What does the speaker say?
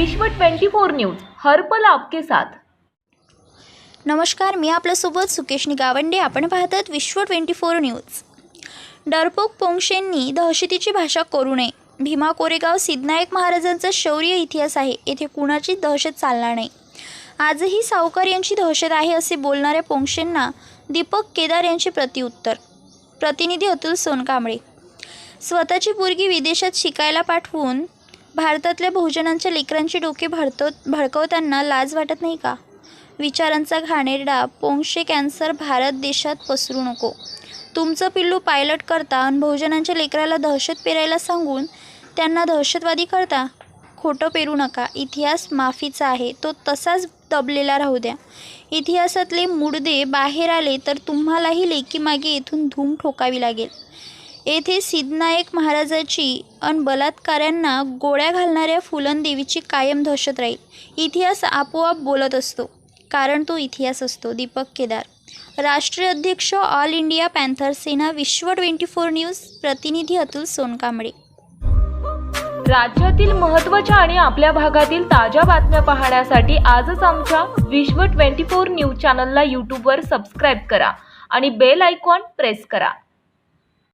विश्व 24 न्यूज हर पल आपके साथ। नमस्कार, मी आपल्यासोबत सुकेशनी गावंडे। आपण पाहतात विश्व 24 न्यूज। डरपोक पोंक्षेंनी दहशतीची भाषा करू नये। भीमा कोरेगाव सिद्धनायक महाराजांचा शौर्य इतिहास आहे, येथे कुणाची दहशत चालणार नाही। आजही सावकार यांची दहशत आहे असे बोलणाऱ्या पोंक्षेंना दीपक केदार यांचे प्रत्युत्तर। प्रतिनिधी अतुल सोनकांबळे। स्वतःची पोरगी विदेशात शिकायला पाठवून भारतातल्या बहुजनांच्या लेकरांची डोके भडकवताना लाज वाटत नाही का? विचारांचा घाणेरडा पोंक्षे कॅन्सर भारत देशात पसरू नको। तुमचं पिल्लू पायलट करता आणि बहुजनांच्या लेकराला दहशत पेरायला सांगून त्यांना दहशतवादी करता। खोटं पेरू नका। इतिहास माफीचा आहे, तो तसाच दबलेला राहू द्या। इतिहासातले मुडदे बाहेर आले तर तुम्हालाही लेकीमागे येथून धूम ठोकावी लागेल। येथे सिद्धनायक महाराजाची अन बलात्काऱ्यांना गोळ्या घालणाऱ्या फुलनदेवीची कायम दहशत राहील। इतिहास आपोआप बोलत असतो, कारण तो इतिहास असतो। दीपक केदार, राष्ट्रीय अध्यक्ष, ऑल इंडिया पॅन्थर सेना, विश्व 24 न्यूज। प्रतिनिधी अतुल सोनकांबळे। राज्यातील महत्त्वाच्या आणि आपल्या भागातील ताज्या बातम्या पाहण्यासाठी आजच आमच्या विश्व 24 न्यूज चॅनलला यूट्यूबवर सबस्क्राईब करा आणि बेल आयकॉन प्रेस करा।